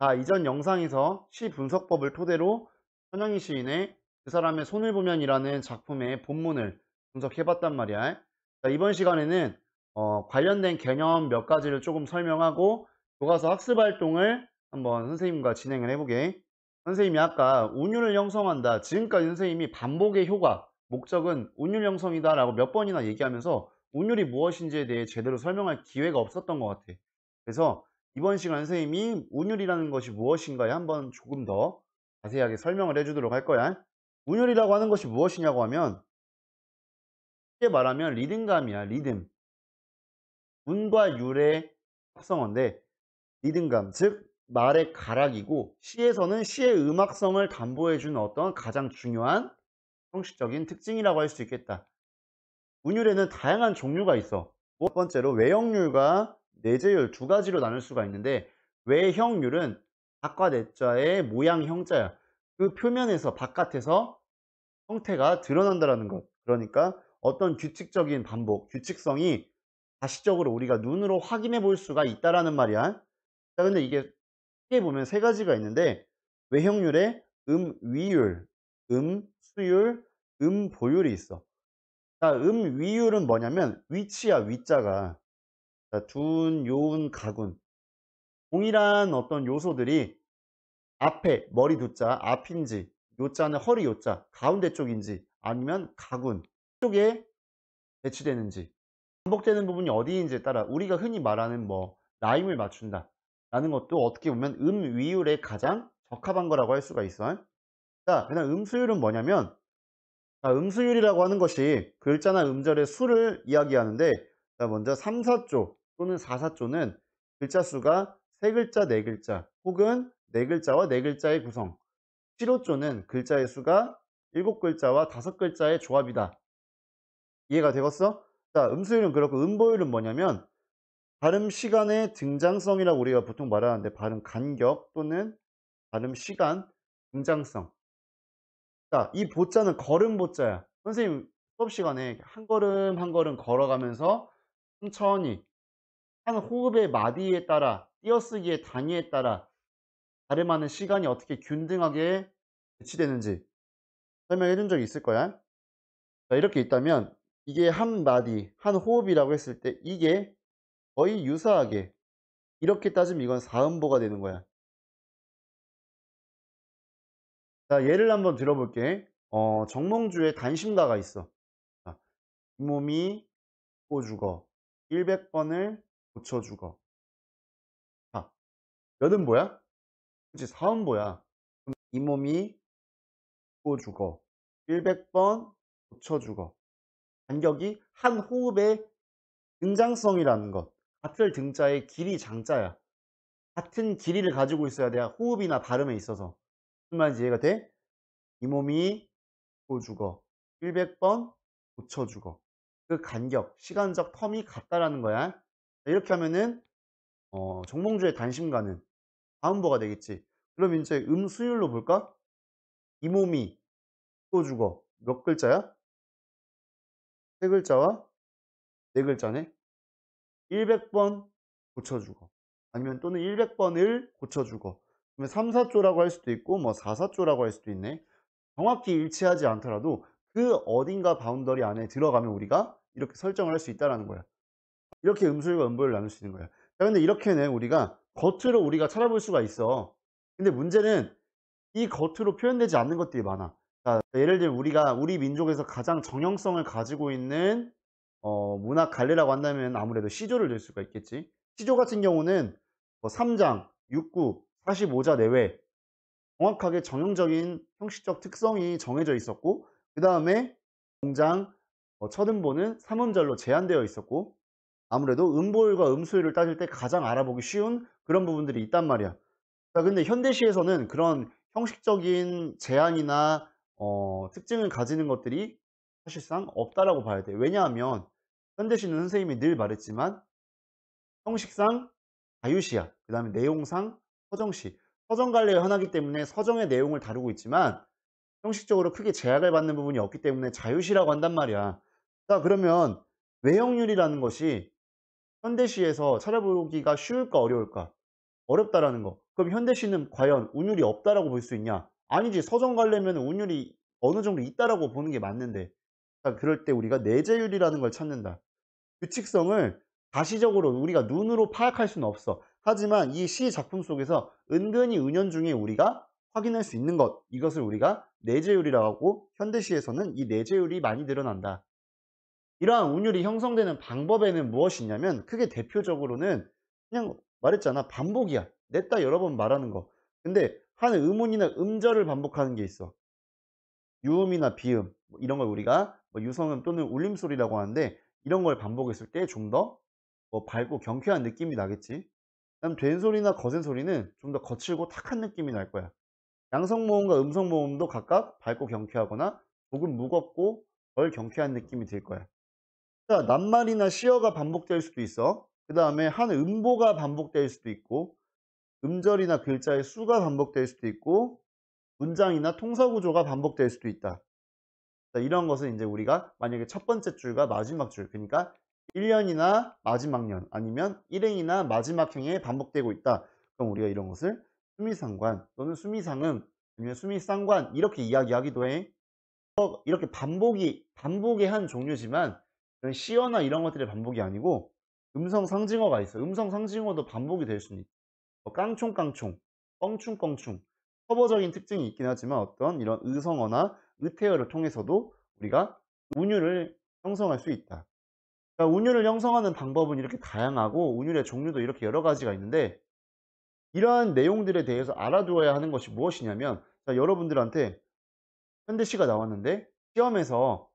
자, 이전 영상에서 시 분석법을 토대로 천영희 시인의 그 사람의 손을 보면이라는 작품의 본문을 분석해봤단 말이야. 자, 이번 시간에는 관련된 개념 몇 가지를 조금 설명하고 교과서 학습 활동을 한번 선생님과 진행을 해보게. 선생님이 아까 운율을 형성한다. 지금까지 선생님이 반복의 효과, 목적은 운율 형성이다 라고 몇 번이나 얘기하면서 운율이 무엇인지에 대해 제대로 설명할 기회가 없었던 것 같아. 그래서 이번 시간 선생님이 운율이라는 것이 무엇인가에 한번 조금 더 자세하게 설명을 해주도록 할 거야. 운율이라고 하는 것이 무엇이냐고 하면 쉽게 말하면 리듬감이야. 리듬. 운과 율의 합성어인데 리듬감, 즉 말의 가락이고 시에서는 시의 음악성을 담보해주는 어떤 가장 중요한 형식적인 특징이라고 할 수 있겠다. 운율에는 다양한 종류가 있어. 첫 번째로 외형률과 내재율 두 가지로 나눌 수가 있는데, 외형률은 박과 내자의 모양 형자야. 그 표면에서 바깥에서 형태가 드러난다라는 것. 그러니까 어떤 규칙적인 반복, 규칙성이 가시적으로 우리가 눈으로 확인해 볼 수가 있다라는 말이야. 자, 근데 이게 크게 보면 세 가지가 있는데, 외형률에 위율, 수율, 보율이 있어. 자, 위율은 뭐냐면 위치야, 위자가. 자, 둔, 요운, 가군. 동일한 어떤 요소들이 앞에 머리 두자 앞인지, 요자는 허리 요자 가운데 쪽인지, 아니면 가군 쪽에 배치되는지, 반복되는 부분이 어디인지에 따라 우리가 흔히 말하는 뭐 라임을 맞춘다 라는 것도 어떻게 보면 위율에 가장 적합한 거라고 할 수가 있어. 자, 그다음 음수율은 뭐냐면, 자, 음수율이라고 하는 것이 글자나 음절의 수를 이야기하는데, 자, 먼저 3, 4조 또는 4, 4조는 글자 수가 3글자, 4글자 혹은 4글자와 4글자의 구성, 7호조는 글자의 수가 7글자와 5글자의 조합이다. 이해가 되겠어? 자, 음수율은 그렇고 음보율은 뭐냐면 발음 시간의 등장성이라고 우리가 보통 말하는데, 발음 간격 또는 발음 시간, 등장성. 자, 이 보자는 걸음 보자야. 선생님 수업 시간에 한 걸음 한 걸음 걸어가면서 천천히 한 호흡의 마디에 따라, 띄어쓰기의 단위에 따라 발음하는 시간이 어떻게 균등하게 배치되는지 설명해 준 적이 있을 거야. 자, 이렇게 있다면 이게 한 마디, 한 호흡이라고 했을 때 이게 거의 유사하게, 이렇게 따지면 이건 사음보가 되는 거야. 자, 예를 한번 들어볼게. 정몽주의 단심가가 있어. 자, 이 몸이 고 죽어 100번을 고쳐 죽어. 자, 몇은 뭐야? 그치, 사음보야. 이 몸이 고 죽어 100번 고쳐 죽어. 간격이 한 호흡의 등장성이라는 것. 같을 등자의 길이 장자야. 같은 길이를 가지고 있어야 돼야 호흡이나 발음에 있어서. 무슨 말인지 이해가 돼? 이 몸이 고 죽어 100번 고쳐 죽어. 그 간격, 시간적 텀이 같다라는 거야. 이렇게 하면은 정몽주의 단심가는 다음보가 되겠지. 그럼 이제 음수율로 볼까? 이 몸이 또 죽어. 몇 글자야? 세 글자와 네 글자네. 100번 고쳐 죽어. 아니면 또는 100번을 고쳐 죽어. 그러면 3, 4조라고 할 수도 있고 뭐 4, 4조라고 할 수도 있네. 정확히 일치하지 않더라도 그 어딘가 바운더리 안에 들어가면 우리가 이렇게 설정을 할 수 있다라는 거야. 이렇게 음수율과 음보율을 나눌 수 있는 거야. 자, 근데 이렇게는 우리가 겉으로 우리가 찾아볼 수가 있어. 근데 문제는 이 겉으로 표현되지 않는 것들이 많아. 자, 예를 들면 우리가 우리 민족에서 가장 정형성을 가지고 있는 문학 갈래라고 한다면 아무래도 시조를 들 수가 있겠지. 시조 같은 경우는 뭐 3장, 6구, 45자 내외 정확하게 정형적인 형식적 특성이 정해져 있었고, 그 다음에 공장, 첫음보는 3음절로 제한되어 있었고, 아무래도 음보율과 음수율을 따질 때 가장 알아보기 쉬운 그런 부분들이 있단 말이야. 자, 근데 현대시에서는 그런 형식적인 제한이나 특징을 가지는 것들이 사실상 없다라고 봐야 돼. 왜냐하면 현대시는 선생님이 늘 말했지만 형식상 자유시야. 그 다음에 내용상 서정시. 서정 관례의 하나이기 때문에 서정의 내용을 다루고 있지만 형식적으로 크게 제약을 받는 부분이 없기 때문에 자유시라고 한단 말이야. 자, 그러면 외형률이라는 것이 현대시에서 찾아보기가 쉬울까 어려울까? 어렵다라는 거. 그럼 현대시는 과연 운율이 없다라고 볼 수 있냐? 아니지. 서점 가려면 운율이 어느 정도 있다라고 보는 게 맞는데. 그럴 때 우리가 내재율이라는 걸 찾는다. 규칙성을 가시적으로 우리가 눈으로 파악할 수는 없어. 하지만 이 시 작품 속에서 은근히 은연중에 우리가 확인할 수 있는 것, 이것을 우리가 내재율이라고 하고, 현대시에서는 이 내재율이 많이 드러난다. 이러한 운율이 형성되는 방법에는 무엇이 있냐면, 크게 대표적으로는 그냥 말했잖아. 반복이야. 냈다 여러 번 말하는 거. 근데 한 음운이나 음절을 반복하는 게 있어. 유음이나 비음 뭐 이런 걸 우리가 뭐 유성음 또는 울림소리라고 하는데, 이런 걸 반복했을 때 좀 더 밝고 경쾌한 느낌이 나겠지. 그다음 된소리나 거센소리는 좀 더 거칠고 탁한 느낌이 날 거야. 양성모음과 음성모음도 각각 밝고 경쾌하거나 조금 무겁고 덜 경쾌한 느낌이 들 거야. 자, 낱말이나 시어가 반복될 수도 있어. 그다음에 한 음보가 반복될 수도 있고, 음절이나 글자의 수가 반복될 수도 있고, 문장이나 통사 구조가 반복될 수도 있다. 자, 이런 것은 이제 우리가 만약에 첫 번째 줄과 마지막 줄, 그러니까 1년이나 마지막 년 아니면 일행이나 마지막 행에 반복되고 있다. 그럼 우리가 이런 것을 수미상관 또는 수미상음 아니면 수미상관 이렇게 이야기하기도 해. 이렇게 반복의 한 종류지만, 이런 시어나 이런 것들의 반복이 아니고 음성 상징어가 있어. 음성 상징어도 반복이 될 수는 있어. 뭐 깡총깡총, 껑충껑충, 커버적인 특징이 있긴 하지만 어떤 이런 의성어나 의태어를 통해서도 우리가 운율을 형성할 수 있다. 그러니까 운율을 형성하는 방법은 이렇게 다양하고 운율의 종류도 이렇게 여러 가지가 있는데, 이러한 내용들에 대해서 알아두어야 하는 것이 무엇이냐면, 자, 여러분들한테 현대시가 나왔는데 시험에서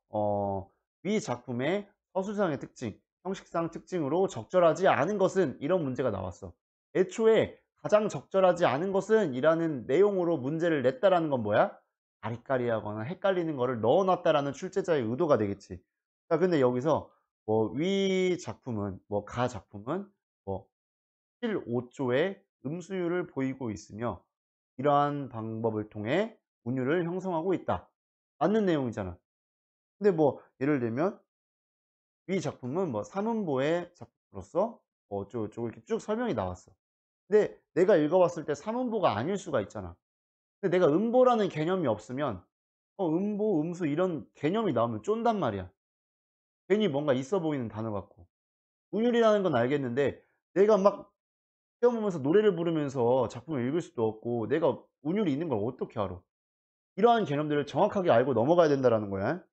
위 작품의 서술상의 특징, 형식상 특징으로 적절하지 않은 것은, 이런 문제가 나왔어. 애초에 가장 적절하지 않은 것은 이라는 내용으로 문제를 냈다라는 건 뭐야? 아리까리하거나 헷갈리는 거를 넣어 놨다라는 출제자의 의도가 되겠지. 자, 근데 여기서 위 작품은 가 작품은 뭐 7, 5조의 음수율을 보이고 있으며 이러한 방법을 통해 운율을 형성하고 있다. 맞는 내용이잖아. 근데 예를 들면 위 작품은 삼음보의 작품으로서 어쩌고저쩌고 이렇게 쭉 설명이 나왔어. 근데 내가 읽어봤을 때 삼음보가 아닐 수가 있잖아. 근데 내가 음보라는 개념이 없으면 음보, 음수 이런 개념이 나오면 쫀단 말이야. 괜히 뭔가 있어 보이는 단어 같고. 운율이라는 건 알겠는데 내가 막 시험 보면서 노래를 부르면서 작품을 읽을 수도 없고, 내가 운율이 있는 걸 어떻게 알아? 이러한 개념들을 정확하게 알고 넘어가야 된다라는 거야.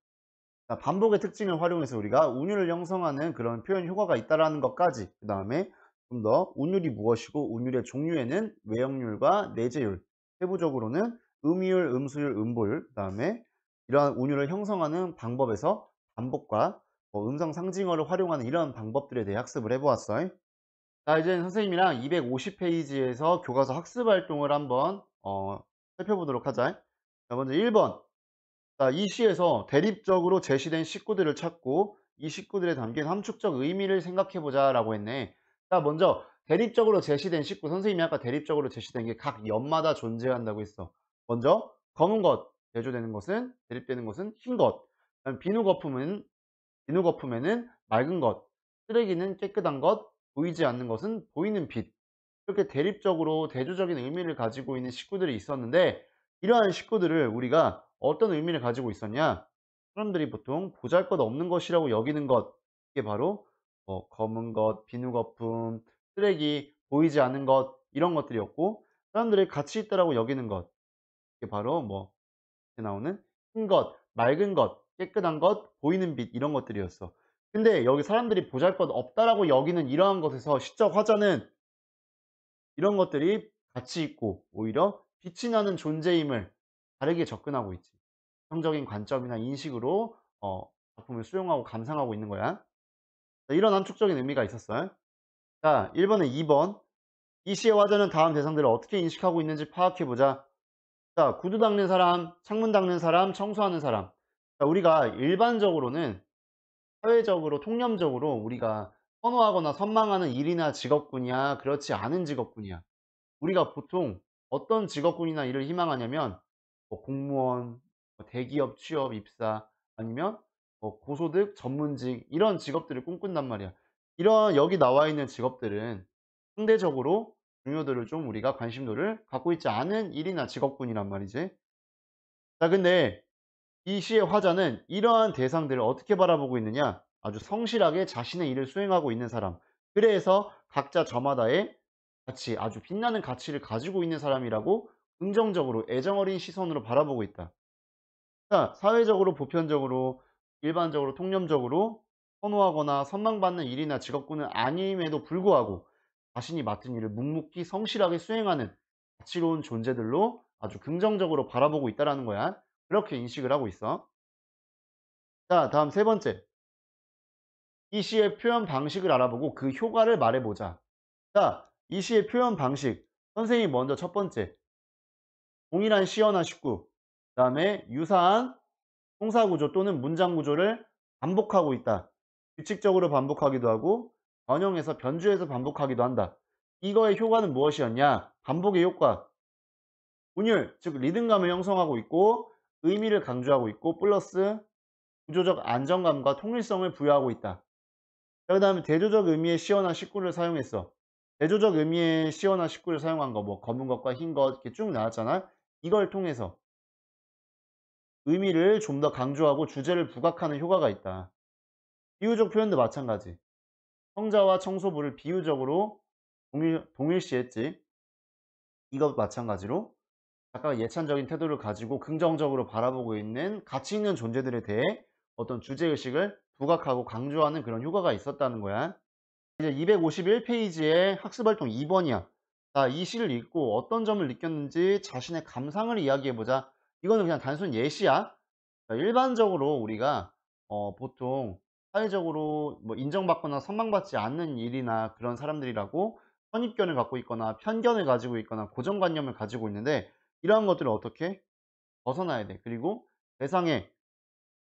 자, 반복의 특징을 활용해서 우리가 운율을 형성하는 그런 표현 효과가 있다라는 것까지, 그다음에 좀 더 운율이 무엇이고 운율의 종류에는 외역률과 내재율, 세부적으로는 음이율, 음수율, 음보율, 그다음에 이러한 운율을 형성하는 방법에서 반복과 음성 상징어를 활용하는 이런 방법들에 대해 학습을 해보았어요. 자, 이제 선생님이랑 250페이지에서 교과서 학습 활동을 한번 살펴보도록 하자. 자, 먼저 1번. 자, 이 시에서 대립적으로 제시된 식구들을 찾고 이 식구들에 담긴 함축적 의미를 생각해 보자라고 했네. 자, 먼저 대립적으로 제시된 식구, 선생님이 아까 대립적으로 제시된 게 각 연마다 존재한다고 했어. 먼저 검은 것, 대조되는 것은, 대립되는 것은 흰 것. 그다음 비누거품에는 맑은 것, 쓰레기는 깨끗한 것, 보이지 않는 것은 보이는 빛. 이렇게 대립적으로 대조적인 의미를 가지고 있는 식구들이 있었는데, 이러한 식구들을 우리가 어떤 의미를 가지고 있었냐? 사람들이 보통 보잘것없는 것이라고 여기는 것, 이게 바로 검은 것, 비누거품, 쓰레기, 보이지 않는 것, 이런 것들이었고, 사람들이 가치 있다라고 여기는 것, 이게 바로 이렇게 나오는 흰 것, 맑은 것, 깨끗한 것, 보이는 빛, 이런 것들이었어. 근데 여기 사람들이 보잘것없다라고 여기는 이러한 것에서 시적 화자는 이런 것들이 가치 있고 오히려 빛이 나는 존재임을 다르게 접근하고 있지. 성적인 관점이나 인식으로 작품을 수용하고 감상하고 있는 거야. 자, 이런 함축적인 의미가 있었어요. 자, 1번에 2번. 이 시의 화자는 다음 대상들을 어떻게 인식하고 있는지 파악해 보자. 자, 구두 닦는 사람, 창문 닦는 사람, 청소하는 사람. 자, 우리가 일반적으로는 사회적으로 통념적으로 우리가 선호하거나 선망하는 일이나 직업군이야, 그렇지 않은 직업군이야. 우리가 보통 어떤 직업군이나 일을 희망하냐면 공무원, 대기업 취업 입사, 아니면 고소득 전문직, 이런 직업들을 꿈꾼단 말이야. 이런 여기 나와 있는 직업들은 상대적으로 중요도를 좀 우리가 관심도를 갖고 있지 않은 일이나 직업군이란 말이지. 자, 근데 이 시의 화자는 이러한 대상들을 어떻게 바라보고 있느냐? 아주 성실하게 자신의 일을 수행하고 있는 사람. 그래서 각자 저마다의 가치, 아주 빛나는 가치를 가지고 있는 사람이라고 긍정적으로 애정어린 시선으로 바라보고 있다. 자, 사회적으로 보편적으로 일반적으로 통념적으로 선호하거나 선망받는 일이나 직업군은 아님에도 불구하고 자신이 맡은 일을 묵묵히 성실하게 수행하는 가치로운 존재들로 아주 긍정적으로 바라보고 있다라는 거야. 그렇게 인식을 하고 있어. 자, 다음 세 번째. 이 시의 표현 방식을 알아보고 그 효과를 말해보자. 자, 이 시의 표현 방식. 선생님이 먼저 첫 번째. 동일한 시어나 식구. 그 다음에 유사한 동사 구조 또는 문장 구조를 반복하고 있다. 규칙적으로 반복하기도 하고 변형해서 변주해서 반복하기도 한다. 이거의 효과는 무엇이었냐? 반복의 효과. 운율, 즉 리듬감을 형성하고 있고 의미를 강조하고 있고 플러스 구조적 안정감과 통일성을 부여하고 있다. 자, 그 다음에 대조적 의미의 시어나 식구를 사용했어. 대조적 의미의 시어나 식구를 사용한 거, 뭐 검은 것과 흰 것 이렇게 쭉 나왔잖아. 이걸 통해서 의미를 좀 더 강조하고 주제를 부각하는 효과가 있다. 비유적 표현도 마찬가지. 청자와 청소부를 비유적으로 동일시했지. 이것 마찬가지로 작가가 예찬적인 태도를 가지고 긍정적으로 바라보고 있는 가치 있는 존재들에 대해 어떤 주제의식을 부각하고 강조하는 그런 효과가 있었다는 거야. 이제 251페이지의 학습활동 2번이야. 자, 이 시를 읽고 어떤 점을 느꼈는지 자신의 감상을 이야기해보자. 이거는 그냥 단순 예시야. 자, 일반적으로 우리가 보통 사회적으로 뭐 인정받거나 선망받지 않는 일이나 그런 사람들이라고 선입견을 갖고 있거나 편견을 가지고 있거나 고정관념을 가지고 있는데 이러한 것들을 어떻게 벗어나야 돼. 그리고 세상에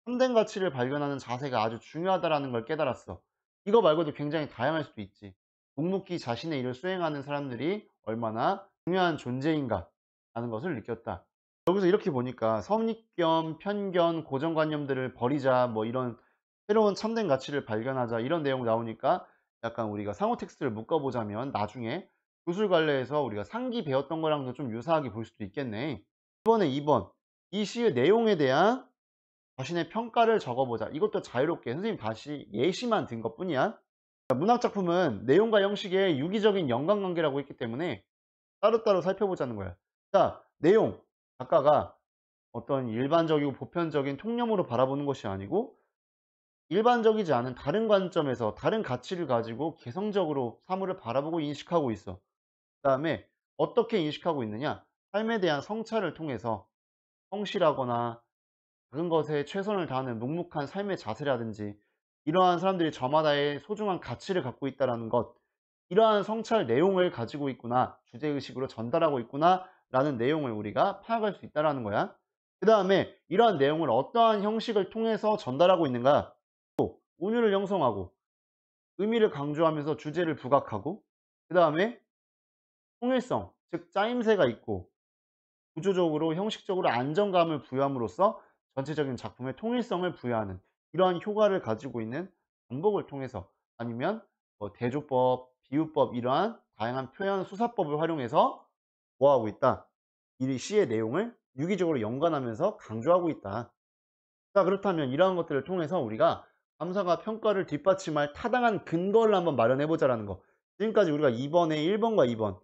참된 가치를 발견하는 자세가 아주 중요하다라는 걸 깨달았어. 이거 말고도 굉장히 다양할 수도 있지. 묵묵히 자신의 일을 수행하는 사람들이 얼마나 중요한 존재인가 라는 것을 느꼈다. 여기서 이렇게 보니까 선입견, 편견, 고정관념들을 버리자 뭐 이런 새로운 참된 가치를 발견하자 이런 내용 나오니까 약간 우리가 상호 텍스트를 묶어보자면 나중에 교술관례에서 우리가 상기 배웠던 거랑도 좀 유사하게 볼 수도 있겠네. 이번에 2번 이 시의 내용에 대한 자신의 평가를 적어보자. 이것도 자유롭게 선생님 다시 예시만 든 것뿐이야. 문학작품은 내용과 형식의 유기적인 연관관계라고 했기 때문에 따로따로 살펴보자는 거야. 자, 내용. 작가가 어떤 일반적이고 보편적인 통념으로 바라보는 것이 아니고 일반적이지 않은 다른 관점에서 다른 가치를 가지고 개성적으로 사물을 바라보고 인식하고 있어. 그 다음에 어떻게 인식하고 있느냐? 삶에 대한 성찰을 통해서 성실하거나 작은 것에 최선을 다하는 묵묵한 삶의 자세라든지 이러한 사람들이 저마다의 소중한 가치를 갖고 있다는 것, 이러한 성찰 내용을 가지고 있구나, 주제의식으로 전달하고 있구나 라는 내용을 우리가 파악할 수 있다는 거야. 그 다음에 이러한 내용을 어떠한 형식을 통해서 전달하고 있는가? 운율을 형성하고 의미를 강조하면서 주제를 부각하고 그 다음에 통일성, 즉 짜임새가 있고 구조적으로 형식적으로 안정감을 부여함으로써 전체적인 작품의 통일성을 부여하는 이러한 효과를 가지고 있는 반복을 통해서 아니면 뭐 대조법, 비유법 이러한 다양한 표현 수사법을 활용해서 뭐하고 있다? 이 시의 내용을 유기적으로 연관하면서 강조하고 있다. 자, 그렇다면 이러한 것들을 통해서 우리가 감상과 평가를 뒷받침할 타당한 근거를 한번 마련해 보자라는 거. 지금까지 우리가 2번에 1번과 2번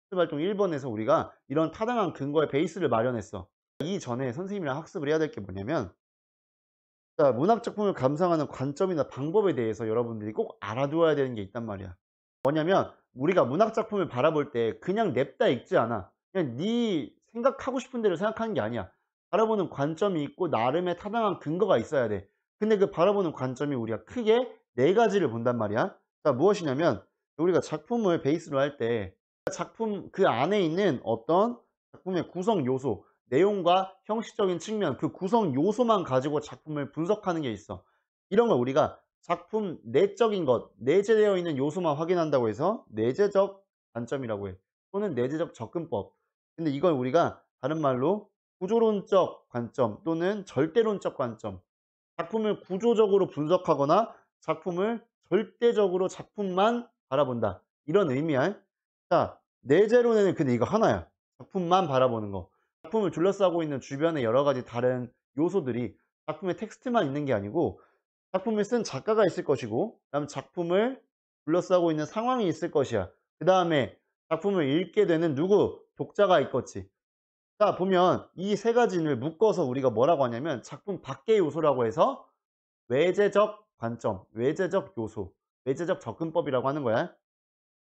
학습활동 1번에서 우리가 이런 타당한 근거의 베이스를 마련했어. 이전에 선생님이랑 학습을 해야 될 게 뭐냐면 자, 문학작품을 감상하는 관점이나 방법에 대해서 여러분들이 꼭 알아두어야 되는 게 있단 말이야. 뭐냐면 우리가 문학작품을 바라볼 때 그냥 냅다 읽지 않아. 그냥 네 생각하고 싶은 대로 생각하는 게 아니야. 바라보는 관점이 있고 나름의 타당한 근거가 있어야 돼. 근데 그 바라보는 관점이 우리가 크게 네 가지를 본단 말이야. 자, 무엇이냐면 우리가 작품을 베이스로 할 때 작품 그 안에 있는 어떤 작품의 구성 요소, 내용과 형식적인 측면, 그 구성 요소만 가지고 작품을 분석하는 게 있어. 이런 걸 우리가 작품 내적인 것, 내재되어 있는 요소만 확인한다고 해서 내재적 관점이라고 해. 또는 내재적 접근법. 근데 이걸 우리가 다른 말로 구조론적 관점 또는 절대론적 관점. 작품을 구조적으로 분석하거나 작품을 절대적으로 작품만 바라본다. 이런 의미야. 자, 내재론에는 근데 이거 하나야. 작품만 바라보는 거. 작품을 둘러싸고 있는 주변의 여러 가지 다른 요소들이 작품에 텍스트만 있는 게 아니고 작품을 쓴 작가가 있을 것이고 그다음에 작품을 둘러싸고 있는 상황이 있을 것이야. 그다음에 작품을 읽게 되는 누구? 독자가 있겠지. 자 보면 이 세 가지를 묶어서 우리가 뭐라고 하냐면 작품 밖의 요소라고 해서 외재적 관점, 외재적 요소, 외재적 접근법이라고 하는 거야.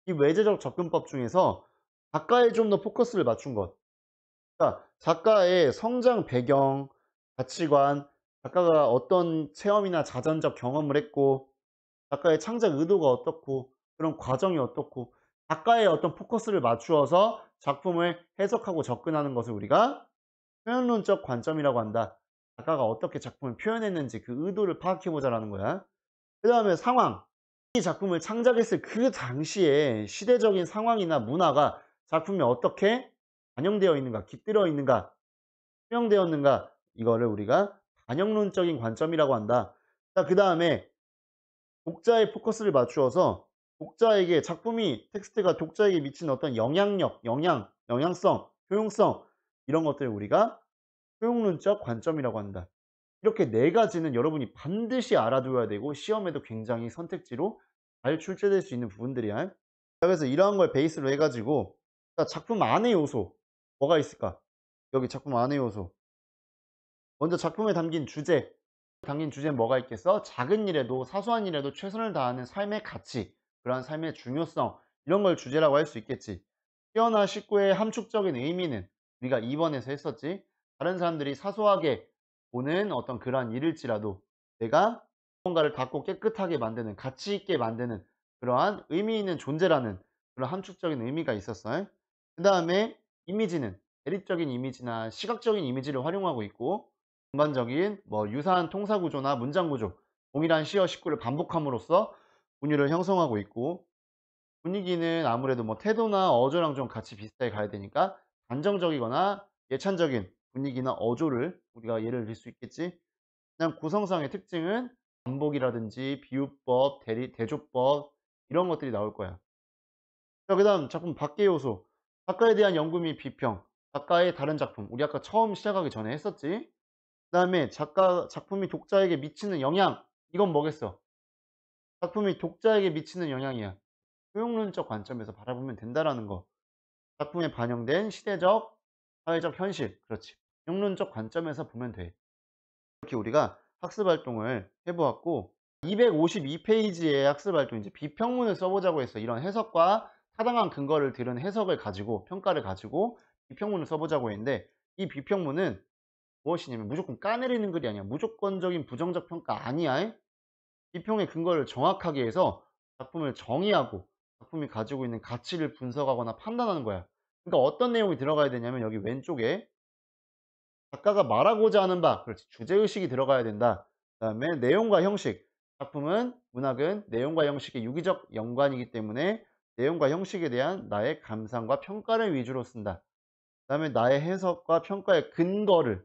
이 외재적 접근법 중에서 작가에 좀 더 포커스를 맞춘 것. 그러니까 작가의 성장 배경, 가치관, 작가가 어떤 체험이나 자전적 경험을 했고 작가의 창작 의도가 어떻고 그런 과정이 어떻고 작가의 어떤 포커스를 맞추어서 작품을 해석하고 접근하는 것을 우리가 표현론적 관점이라고 한다. 작가가 어떻게 작품을 표현했는지 그 의도를 파악해 보자라는 거야. 그 다음에 상황. 이 작품을 창작했을 그 당시에 시대적인 상황이나 문화가 작품에 어떻게 반영되어 있는가, 깃들어 있는가, 수용되었는가, 이거를 우리가 반영론적인 관점이라고 한다. 자, 그 다음에 독자의 포커스를 맞추어서 독자에게 작품이 텍스트가 독자에게 미치는 어떤 영향력, 영향성, 효용성 이런 것들을 우리가 효용론적 관점이라고 한다. 이렇게 네 가지는 여러분이 반드시 알아둬야 되고 시험에도 굉장히 선택지로 잘 출제될 수 있는 부분들이야. 자, 그래서 이러한 걸 베이스로 해가지고 자, 작품 안의 요소 뭐가 있을까? 여기 작품 안의 요소 먼저 작품에 담긴 주제 담긴 주제는 뭐가 있겠어? 작은 일에도 사소한 일에도 최선을 다하는 삶의 가치 그러한 삶의 중요성 이런 걸 주제라고 할 수 있겠지. 시어나 식구의 함축적인 의미는 우리가 2번에서 했었지. 다른 사람들이 사소하게 보는 어떤 그러한 일일지라도 내가 무언가를 닦고 깨끗하게 만드는 가치 있게 만드는 그러한 의미 있는 존재라는 그런 함축적인 의미가 있었어요. 그 다음에 이미지는 대립적인 이미지나 시각적인 이미지를 활용하고 있고 전반적인 뭐 유사한 통사 구조나 문장 구조 동일한 시어 식구를 반복함으로써 분위를 형성하고 있고 분위기는 아무래도 뭐 태도나 어조랑 좀 같이 비슷하게 가야 되니까 단정적이거나 예찬적인 분위기나 어조를 우리가 예를 들 수 있겠지. 그냥 구성상의 특징은 반복이라든지 비유법, 대조법 이런 것들이 나올 거야. 자, 그다음 작품 밖의 요소. 작가에 대한 연구 및 비평. 작가의 다른 작품. 우리 아까 처음 시작하기 전에 했었지. 그다음에 작품이 독자에게 미치는 영향. 이건 뭐겠어? 작품이 독자에게 미치는 영향이야. 효용론적 관점에서 바라보면 된다라는 거. 작품에 반영된 시대적, 사회적 현실. 그렇지. 효용론적 관점에서 보면 돼. 이렇게 우리가 학습 활동을 해보았고 252페이지의 학습 활동 이제 비평문을 써보자고 했어. 이런 해석과 타당한 근거를 들은 해석을 가지고 평가를 가지고 비평문을 써보자고 했는데 이 비평문은 무엇이냐면 무조건 까내리는 글이 아니야. 무조건적인 부정적 평가 아니야. 비평의 근거를 정확하게 해서 작품을 정의하고 작품이 가지고 있는 가치를 분석하거나 판단하는 거야. 그러니까 어떤 내용이 들어가야 되냐면 여기 왼쪽에 작가가 말하고자 하는 바, 그렇지. 주제의식이 들어가야 된다. 그 다음에 내용과 형식. 작품은, 문학은 내용과 형식의 유기적 연관이기 때문에 내용과 형식에 대한 나의 감상과 평가를 위주로 쓴다. 그 다음에 나의 해석과 평가의 근거를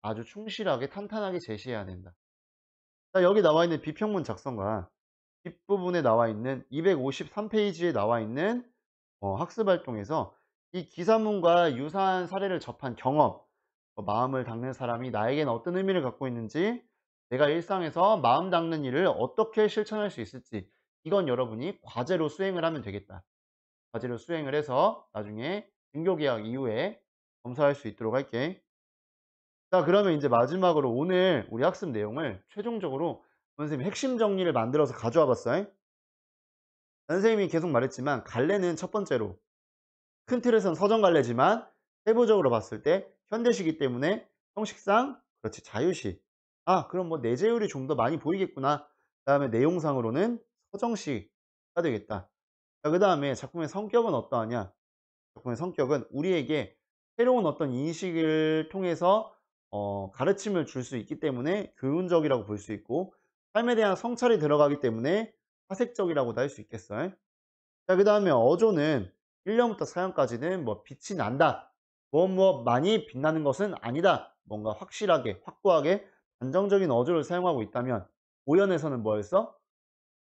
아주 충실하게 탄탄하게 제시해야 된다. 자, 여기 나와 있는 비평문 작성과 뒷부분에 나와 있는 253페이지에 나와 있는 학습 활동에서 이 기사문과 유사한 사례를 접한 경험, 마음을 닦는 사람이 나에겐 어떤 의미를 갖고 있는지, 내가 일상에서 마음 닦는 일을 어떻게 실천할 수 있을지, 이건 여러분이 과제로 수행을 하면 되겠다. 과제로 수행을 해서 나중에 등교계약 이후에 검사할 수 있도록 할게. 자, 그러면 이제 마지막으로 오늘 우리 학습 내용을 최종적으로 선생님이 핵심 정리를 만들어서 가져와 봤어요. 선생님이 계속 말했지만 갈래는 첫 번째로 큰 틀에선 서정 갈래지만 세부적으로 봤을 때 현대시기 때문에 형식상 그렇지 자유시. 아 그럼 뭐 내재율이 좀 더 많이 보이겠구나. 그 다음에 내용상으로는 서정시가 되겠다. 자, 그 다음에 작품의 성격은 어떠하냐. 작품의 성격은 우리에게 새로운 어떤 인식을 통해서 가르침을 줄 수 있기 때문에 교훈적이라고 볼 수 있고 삶에 대한 성찰이 들어가기 때문에 사색적이라고도 할 수 있겠어요. 자, 그 다음에 어조는 1년부터 4년까지는 뭐 빛이 난다. 무엇 많이 빛나는 것은 아니다. 뭔가 확실하게, 확고하게 단정적인 어조를 사용하고 있다면 5년에서는 뭐였어?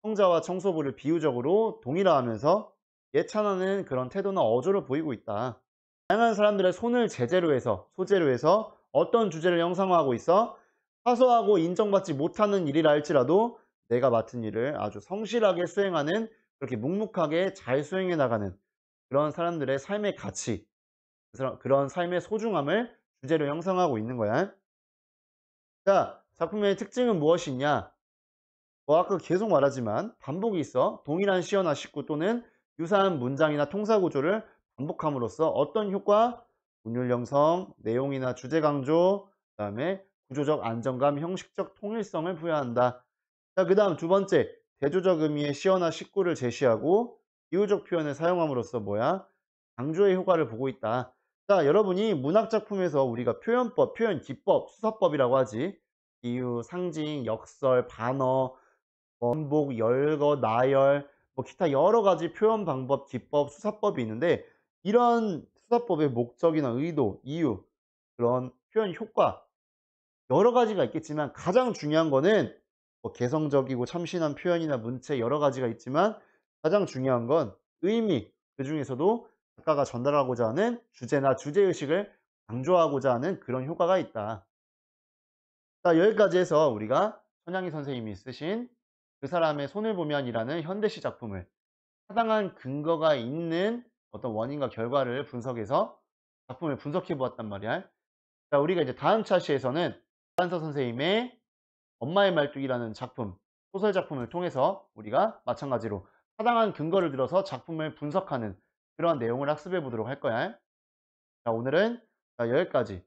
청자와 청소부를 비유적으로 동일화하면서 예찬하는 그런 태도나 어조를 보이고 있다. 다양한 사람들의 손을 제재로 해서, 소재로 해서 어떤 주제를 형상화하고 있어? 사소하고 인정받지 못하는 일이라 할지라도 내가 맡은 일을 아주 성실하게 수행하는, 그렇게 묵묵하게 잘 수행해 나가는 그런 사람들의 삶의 가치, 그런 삶의 소중함을 주제로 형성하고 있는 거야. 자, 작품의 특징은 무엇이냐? 뭐 아까 계속 말하지만 반복이 있어. 동일한 시어나 식구 또는 유사한 문장이나 통사 구조를 반복함으로써 어떤 효과? 운율 형성, 내용이나 주제 강조, 그다음에 구조적 안정감, 형식적 통일성을 부여한다. 자, 그다음 두 번째, 대조적 의미의 시어나 식구를 제시하고 비유적 표현을 사용함으로써 뭐야? 강조의 효과를 보고 있다. 자, 여러분이 문학 작품에서 우리가 표현법, 표현 기법, 수사법이라고 하지. 비유, 상징, 역설, 반어, 원복, 열거, 나열, 뭐 기타 여러 가지 표현 방법, 기법, 수사법이 있는데, 이런 수사법의 목적이나 의도, 이유, 그런 표현 효과 여러 가지가 있겠지만 가장 중요한 거는 뭐 개성적이고 참신한 표현이나 문체 여러 가지가 있지만 가장 중요한 건 의미, 그중에서도 작가가 전달하고자 하는 주제나 주제의식을 강조하고자 하는 그런 효과가 있다. 자, 여기까지 해서 우리가 천양희 선생님이 쓰신 그 사람의 손을 보면이라는 현대시 작품을 타당한 근거가 있는 어떤 원인과 결과를 분석해서 작품을 분석해 보았단 말이야. 자, 우리가 이제 다음 차시에서는 한서 선생님의 엄마의 말뚝이라는 작품, 소설 작품을 통해서 우리가 마찬가지로 타당한 근거를 들어서 작품을 분석하는 그런 내용을 학습해 보도록 할 거야. 자, 오늘은 여기까지.